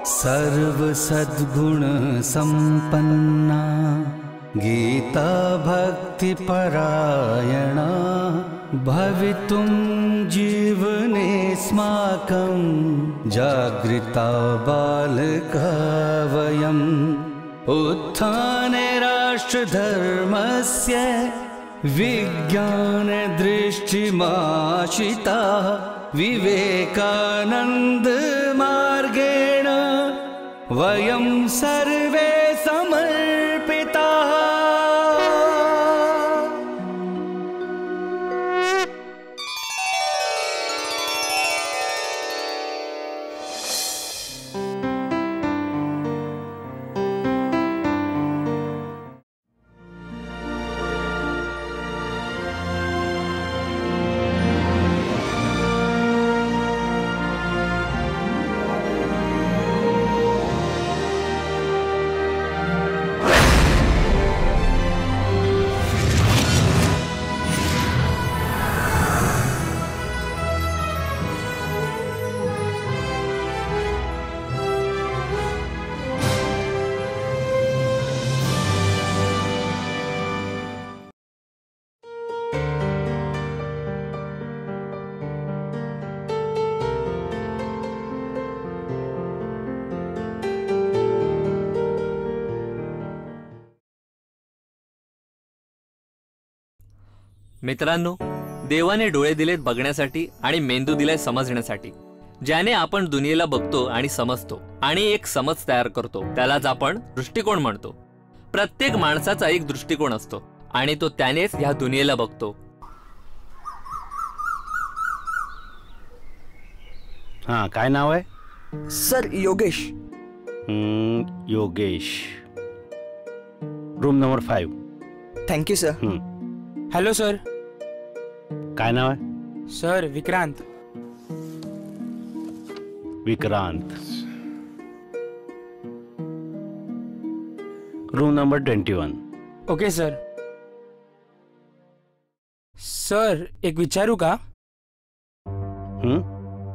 सर्व सद्गुण संपन्ना गीता भक्ति परायणा भवितुं जीवनेऽस्माकं जागृता बालका वयम् उत्थाने राष्ट्रधर्मस्य विज्ञानदृष्टिमाशिता विवेकानन्द मार्गेण वयं सर्वे समर्पिताः। मित्रांनो, देवाने डोळे दिलेत बघण्यासाठी आणि मेंदू दिलाय समजण्यासाठी, ज्याने आपण दुनियेला बघतो आणि समजतो आणि एक समज तयार करतो, त्यालाच आपण दृष्टिकोन म्हणतो। प्रत्येक माणसाचा एक दृष्टिकोन असतो आणि तो त्यानेच ह्या दुनियेला बघतो। हाँ, काय नाव आहे? Sir Yogesh. Yogesh, room number 5। Thank you sir. Hello sir. काय नाव आहे? Sir Vikrant. Vikrant, room number 21। Okay sir. Sir एक विचारू का?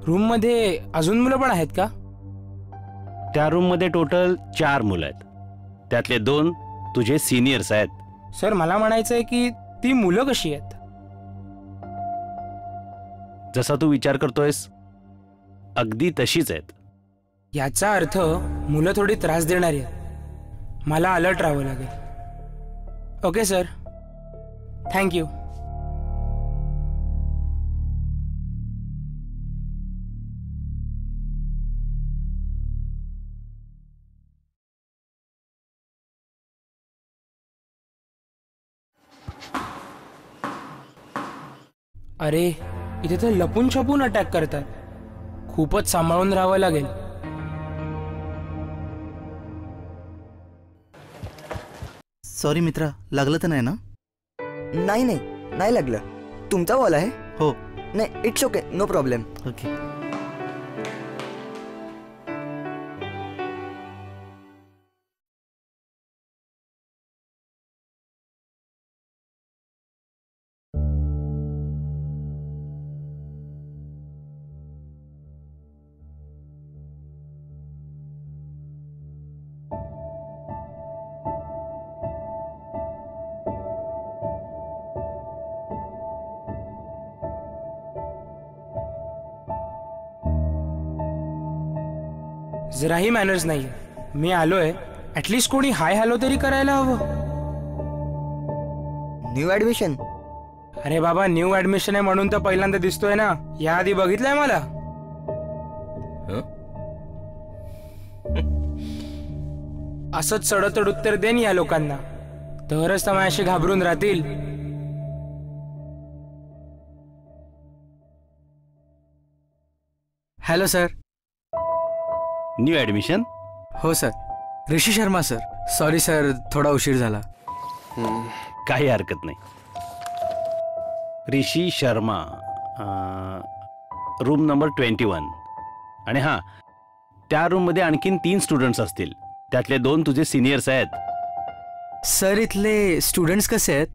रूम मध्ये अजून मुलं पण आहेत का? त्या रूम मध्ये टोटल 4 मुलं आहेत, त्यातले 2 तुझे सिनियर्स आहेत। सर मला म्हणायचंय की ती मुलं कशी आहेत? जसा तू विचार करतोयस अगदी तशीच आहेत। याचा अर्थ मुलं थोडी त्रास देणारी आहेत, मला अलर्ट राहावं लागेल। Okay sir, thank you. अरे इथे तर लपून छपून अटॅक करतात, खूपच सांभाळून राहावं लागेल। सॉरी मित्रा, लागलं तर नाही ना? नाही नाही, नाही लागलं। तुमचा बॉल आहे? हो। नाही, it's okay, no problem. Okay. जराही मॅनर्स नाहीये। मी आलोय, ऍटलीस्ट कोणी हाय हॅलो तरी करायला हवं। New admission? अरे बाबा, न्यू ऍडमिशन आहे म्हणून तर पहिल्यांदा दिसतोय ना, याआधी बघितलंय मला? असंच चढतड उत्तर देन या लोकांना, तरच तमाशी घाबरून राहतील। Hello sir. New admission? हो सर, ऋषी शर्मा सर। सॉरी सर, थोडा उशीर झाला। काही हरकत नाही। ऋषी शर्मा, रूम नंबर 21। आणि हां, त्या रूममध्ये आणखीन 3 स्टुडंट्स असतील, त्यातले 2 तुझे सिनियर्स आहेत। सर इथले स्टुडंट्स कसे आहेत?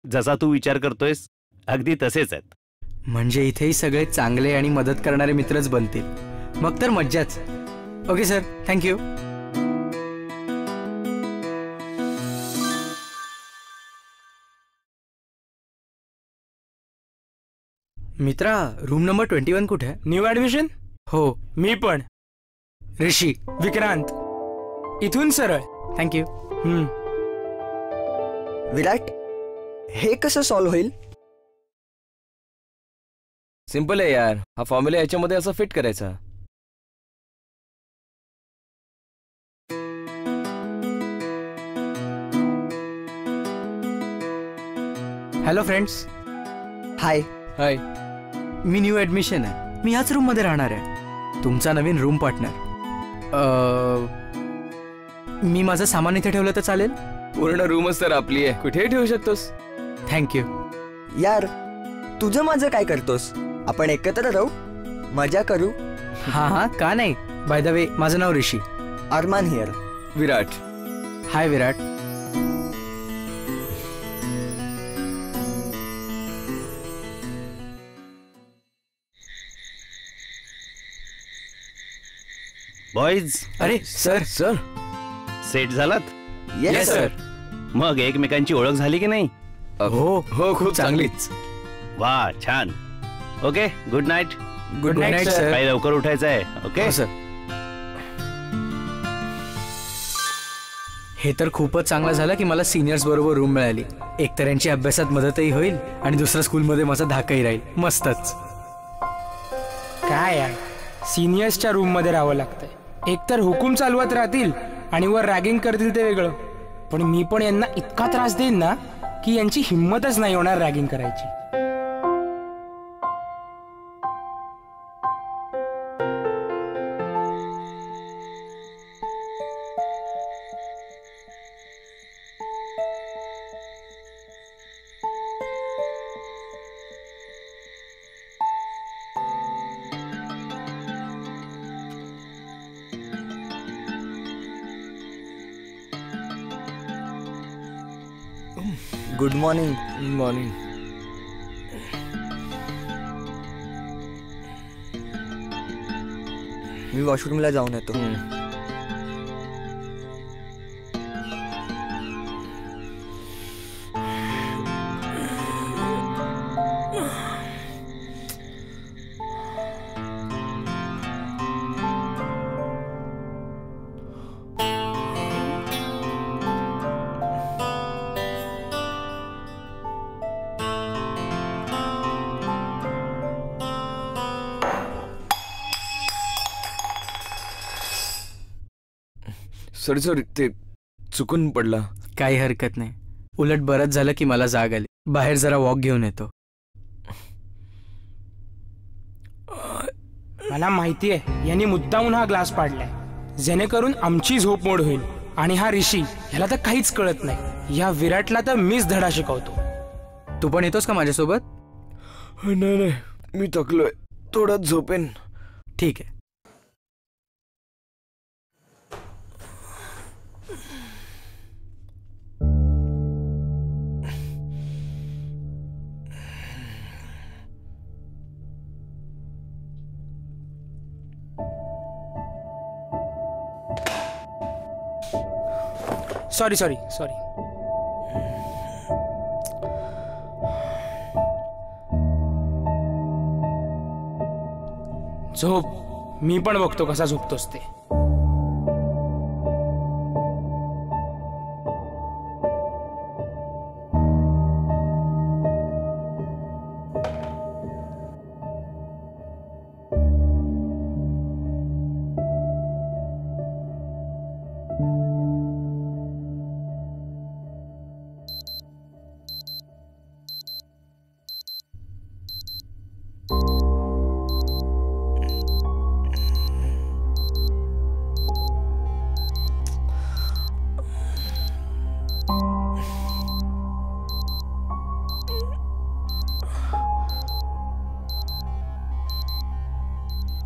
जसा तू विचार करतोयस अगदी तसेच आहेत। म्हणजे इथेही सगळे चांगले आणि मदत करणारे मित्रच बनतील. मग तर मज्जाच. Okay sir, thank you. मित्रा, रूम नंबर 21 कुठे आहे? New admission? हो. मी पण. ऋषी. विक्रांत. इथून सरळ. थँक्यू. विराट, हे कसं सॉल्व्ह होईल? सिंपल आहे यार. हा फॉर्म्युला याच्यामध्ये असं फिट करायचा. Hello friends. हाय. हाय. मी न्यू ॲडमिशन आहे. मी ह्याच रूममध्ये राहणार आहे. तुमचा नवीन रूम पार्टनर. मी माझं सामान इथे ठेवलं तर चालेल? पूर्ण रूमच तर आपली आहे, कुठेही ठेवू शकतोस. थँक्यू. यार, तुझं माझं काय करतोस? आपण एकत्र राहू, मजा करू. हां, का नाही. बाय द वे, माझं नाव Rishi. Armaan here. Virat. Hi Virat. Boys, अरे सर. सर. सेट झालात? Yes sir. मग एकमेकांची ओळख झाली की नाही? हो हो, खूप चांगलीच. वा, छान. Okay, good night. Good night sir. काही लवकर उठायचं आहे. Okay sir. हे तर खूपच चांगलं झालं की मला सिनियर्स बरोबर रूम मिळाली. एकतर यांची अभ्यासात मदतही होईल आणि दुसऱ्या स्कूलमध्ये माझा धाकही राहील. मस्तच. काय यार, सिनियर्सच्या रूम मध्ये राहावं लागतंय. एकतर हुकूम चालवत राहतील आणि वर रॅगिंग करतील ते वेगळं, पण मी पण यांना इतका त्रास देईन ना की यांची हिंमतच नाही होणार रॅगिंग करायची. Good morning. मॉर्निंग. मी वॉशरूमला जाऊन येतो. सॉरी सॉरी, ते चुकून पडला. काही हरकत नाही. उलट बरंच झालं की मला जाग आली. बाहेर जरा वॉक घेऊन येतो. मला माहिती आहे यांनी मुद्दामून हा ग्लास पाडलाय जेणेकरून आमची झोप मोड होईल. आणि हा ऋषी, ह्याला तर काहीच कळत नाही. या विराटला तर मीच धडा शिकवतो. तू पण येतोस का माझ्यासोबत? नाही नाही, मी थकलोय. थोडं झोपेन. ठीक आहे. Sorry sorry sorry. झोप. मी पण बघतो कसा झोपतोस ते.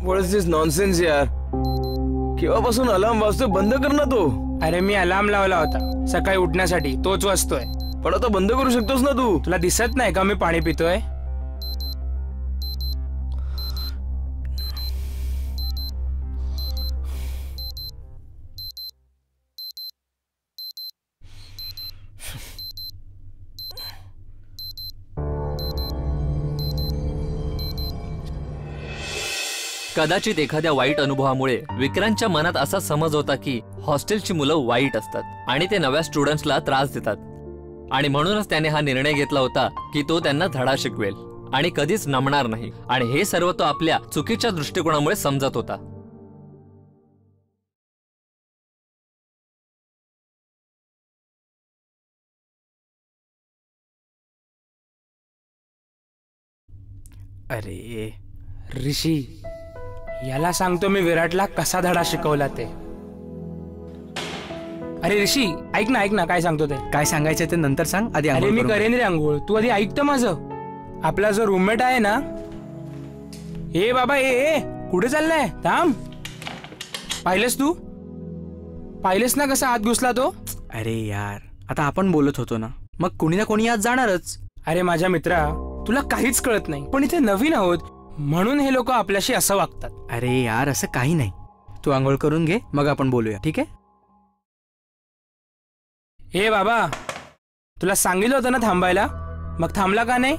What is this nonsense यार? केव्हापासून अलार्म वाजतोय? बंद कर ना तो. अरे मी अलार्म लावला होता सकाळी उठण्यासाठी, तोच वाजतोय. पण आता बंद करू शकतोस ना तू. तुला दिसत नाही का मी पाणी पितोय? कदाचित एखाद्या वाईट अनुभवामुळे विक्रांतच्या मनात असा समज होता की हॉस्टेलची मुलं वाईट असतात आणि ते नव्या स्टुडंट्सला त्रास देतात, आणि म्हणूनच त्याने हा निर्णय घेतला होता की तो त्यांना धडा शिकवेल आणि कधीच नमणार नाही. आणि हे सर्व तो आपल्या चुकीच्या दृष्टिकोनामुळे समजत होता. अरे ऋषी, याला सांगतो मी विराटला कसा धडा शिकवला ते. अरे ऋषी, ऐक ना काय सांगतो ते. काय सांगायचं ते नंतर सांग, आधी अरे आंघोळ मी करून करेन रे आंघोळ, तू आधी ऐकतो माझं. आपला जो रूममेट आहे ना, ए बाबा ए कुठे चाललाय, थांब. पाहिलंस ना कसा आत घुसला तो. अरे यार, आता आपण बोलत होतो ना, मग कोणी ना कोणी आत जाणारच. अरे माझ्या मित्रा, तुला काहीच कळत नाही, पण इथे नवीन आहोत म्हणून हे लोक आपल्याशी असं वागतात. अरे यार, असं काही नाही. तू आंघोळ करून घे, मग आपण बोलूया, ठीक आहे? हे बाबा, तुला सांगितलं होतं ना थांबायला, मग थांबला का नाही?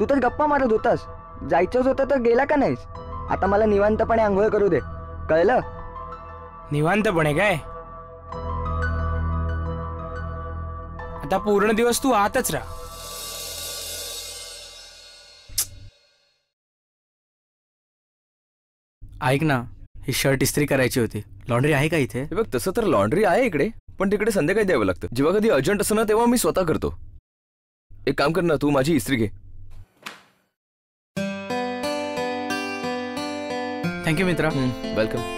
तू तर गप्पा मारत होतास, जायचंच होतं तर गेला का नाहीस? आता मला निवांतपणे आंघोळ करू दे, कळलं? निवांतपणे काय? आता पूर्ण दिवस तू आतच राहा. ऐक ना, ही शर्ट इस्त्री करायची होती. लॉन्ड्री आहे का इथे? हे बघ, तसं तर लॉन्ड्री आहे इकडे, पण तिकडे संध्याकाळी द्यावं लागतं. जेव्हा कधी अर्जंट असं ना तेव्हा मी स्वतः करतो. एक काम कर ना, तू माझी इस्त्री घे. थँक्यू मित्रा. वेलकम.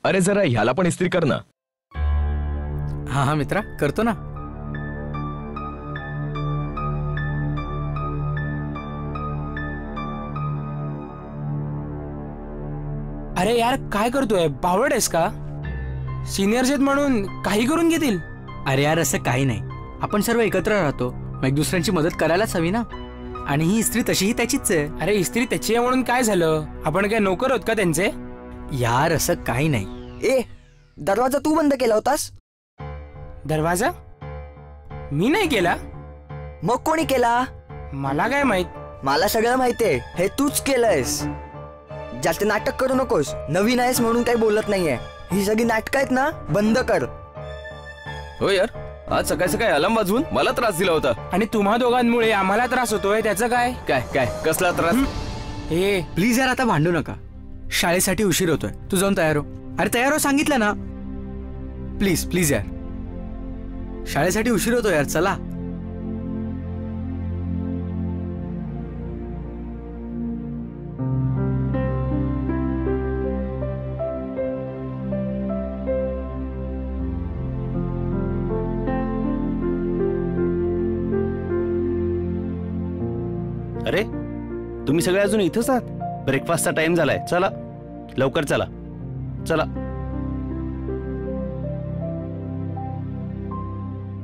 अरे जरा ह्याला पण इस्त्री कर ना. हा मित्रा, करतो ना. अरे यार, काय करतोय? बावळट आहेस का? सिनियर्स आहेत म्हणून काही करून घेतील? अरे यार, असं काही नाही. आपण सर्व एकत्र राहतो, मग एक दुसऱ्यांची मदत करायलाच हवी ना. आणि ही इस्त्री तशीही त्याचीच आहे. अरे इस्त्री त्याची आहे म्हणून काय झालं? आपण काय नोकर आहोत का त्यांचे? यार, असं काही नाही. ए, दरवाजा तू बंद केला होतास? दरवाजा मी नाही केला. मग कोणी केला? मला काय माहित. मला सगळं माहितीये, हे तूच केलंयस. जास्त नाटक करू नकोस. नवीन आहेस म्हणून काही बोलत नाहीये. ही सगळी नाटक आहेत ना, बंद कर. हो यार, आज सकाळी सकाळी अलार्म वाजवून मला त्रास दिला होता. आणि तुम्हा दोघांमुळे आम्हाला त्रास होतोय, त्याचं काय? काय कसला त्रास? हे प्लीज यार, आता भांडू नका. शाळेसाठी उशीर होतोय, तू जाऊन तयार हो. अरे तयार हो सांगितलं ना. प्लीज प्लीज यार, शाळेसाठी उशीर होतो यार, चला. अरे तुम्ही सगळे अजून इथंच आहात? ब्रेकफास्टचा टाइम झालाय, चला लवकर चला. चला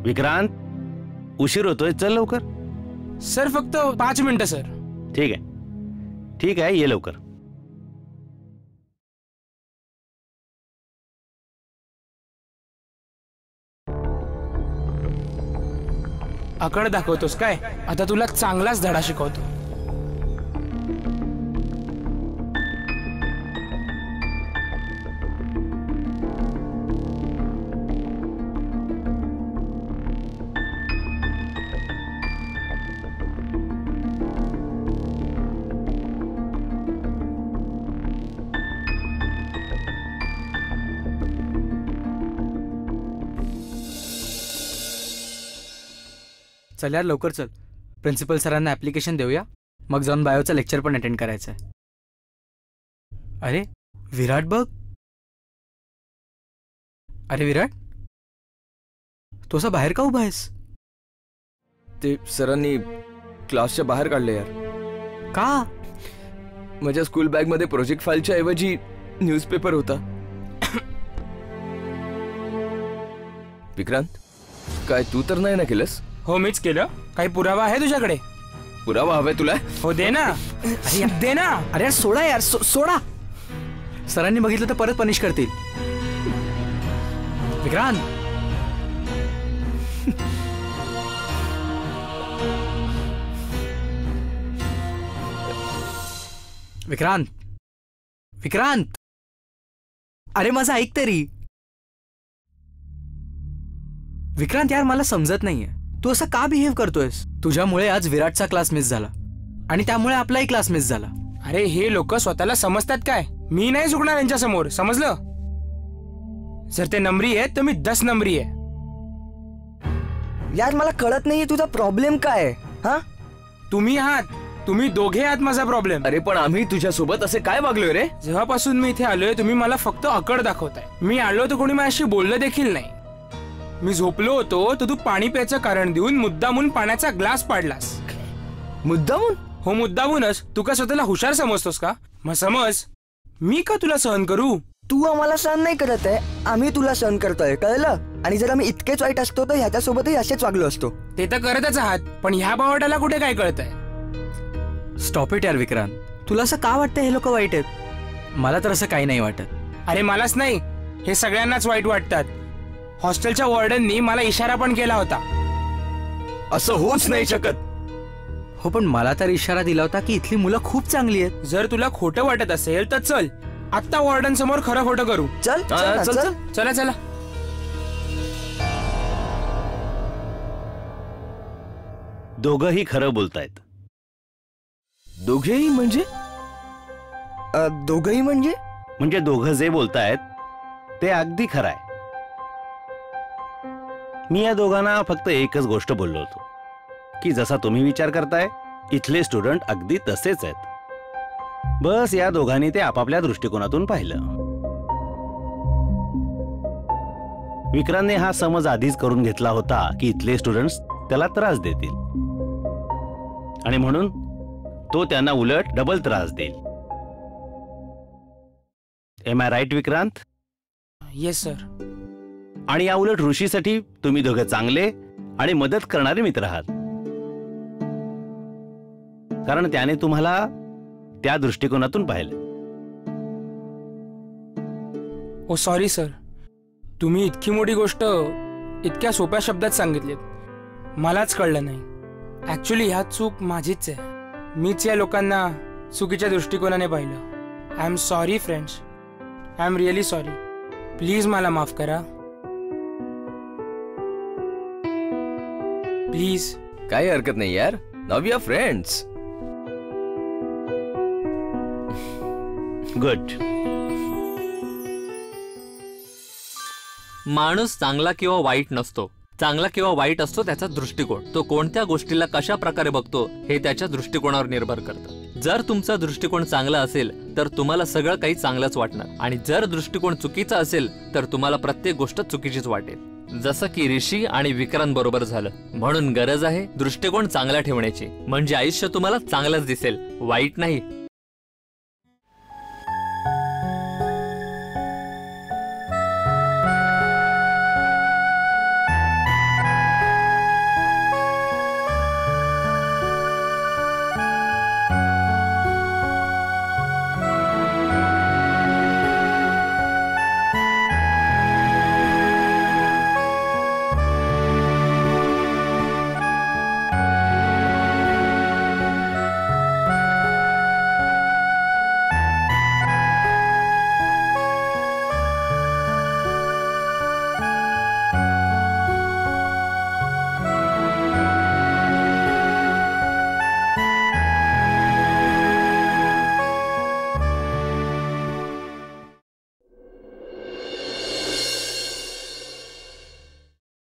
विक्रांत, उशीर होतोय, चल लवकर. सर फक्त 5 मिनिटं सर. ठीक आहे, ये लवकर. आकड दाखवतोस काय? आता तुला चांगलाच धडा शिकवतो. चल यार, लवकर चल. प्रिन्सिपल सरांना ऍप्लिकेशन देऊया, मग जाऊन बायोचं लेक्चर पण अटेंड करायचं आहे. अरे विराट बघ. अरे विराट, तू असा बाहेर का उभा आहेस? ते सरांनी क्लासच्या बाहेर काढले यार. का? माझ्या स्कूल बॅग मध्ये प्रोजेक्ट फाईलच्या ऐवजी न्यूजपेपर होता. विक्रांत, काय तू तर नाही ना केलंस? हो मीच केलं. काही पुरावा आहे तुझ्याकडे? पुरावा हवाय तुला? हो दे ना. अरे यार, दे ना. अरे यार सोडा यार, सोडा. सरांनी बघितलं तर परत पनिश करतील. विक्रांत, विक्रांत, विक्रांत, अरे माझं ऐक तरी. विक्रांत यार, मला समजत नाहीये तू असं का बिहेव करतोयस. तुझ्यामुळे आज विराटचा क्लास मिस झाला आणि त्यामुळे आपलाही क्लास मिस झाला. अरे हे लोक स्वतःला समजतात काय? मी नाही झुकणार यांच्या समोर, समजलं? जर ते नंबरी आहे तर मी 10 नंबरी आहे. यार मला कळत नाहीये तुझा प्रॉब्लेम काय आहे. हा, तुम्ही आहात, तुम्ही दोघे आहात माझा प्रॉब्लेम. अरे पण आम्ही तुझ्यासोबत असे काय वागलोय रे? जेव्हापासून मी इथे आलोय तुम्ही मला फक्त अकड दाखवताय. मी आलो तर कोणी माझ्याशी बोललं देखील नाही. मी झोपलो होतो तर तू पाणी प्यायचं कारण देऊन मुद्दामून पाण्याचा ग्लास पाडलास. मुद्दामून? हो मुद्दामूनच. तू का स्वतःला हुशार समजतोस का? मग समज, मी का तुला सहन करू? तू आम्हाला सहन नाही करत आहे, आम्ही तुला सहन करतोय, कळलं? आणि जर आम्ही इतकेच वाईट असतो तर ह्याच्यासोबतही असेच वागलो असतो. ते तर करतच आहात, पण ह्या बावटाला कुठे काय कळतंय? स्टॉप इट यार विक्रांत. तुला असं का वाटतं हे लोक वाईट आहेत? मला तर असं काही नाही वाटत. अरे मलाच नाही, हे सगळ्यांनाच वाईट वाटतात. हॉस्टेलच्या वॉर्डननी मला इशारा पण केला होता. असं होऊच नाही शकत. हो पण मला तर इशारा दिला होता की इथली मुलं खूप चांगली आहेत. जर तुला खोटं वाटत असेल तर चल आत्ता वॉर्डन समोर खरं खोटं करू. चल चल ना, चल, चल. चल. चला चला. दोघंही खरं बोलतायत. दोघेही म्हणजे? दोघंही म्हणजे? म्हणजे दोघं जे बोलतायत ते अगदी खरं आहे. मी या दोघांना फक्त एकच गोष्ट बोललो होतो की जसा तुम्ही विचार करताय इथले स्टुडंट अगदी तसेच आहेत. बस या दोघांनी ते आपापल्या दृष्टिकोनातून पाहिलं. विक्रांतने हा समज आधीच करून घेतला होता की इथले स्टुडंट्स त्याला त्रास देतील आणि म्हणून तो त्यांना उलट डबल त्रास देईल. Am I right Vikrant? Yes sir. आणि या उलट ऋषीसाठी तुम्ही दोघं चांगले आणि मदत करणारे मित्र आहात, कारण त्याने तुम्हाला त्या दृष्टिकोनातून पाहिलं. ओ सॉरी सर, तुम्ही इतकी मोठी गोष्ट इतक्या सोप्या शब्दात सांगितलीत, मलाच कळलं नाही. ऍक्च्युली ह्या चूक माझीच आहे. मीच या लोकांना चुकीच्या दृष्टिकोनाने पाहिलं. I am sorry friends, I am really sorry. Please मला माफ करा, प्लीज. काही हरकत नाही यार, now we R friends. Good. माणूस चांगला किंवा वाईट नसतो. चांगला किंवा वाईट असतो त्याचा दृष्टिकोन. तो कोणत्या गोष्टीला कशा प्रकारे बघतो हे त्याच्या दृष्टिकोनावर निर्भर करतं. जर तुमचा दृष्टिकोन चांगला असेल तर तुम्हाला सगळं काही चांगलंच वाटणार, आणि जर दृष्टिकोन चुकीचा असेल तर तुम्हाला प्रत्येक गोष्ट चुकीचीच वाटेल. जसं की ऋषी आणि विक्रांत बरोबर झालं. म्हणून गरज आहे दृष्टिकोन चांगला ठेवण्याची, म्हणजे आयुष्य तुम्हाला चांगलंच दिसेल, वाईट नाही.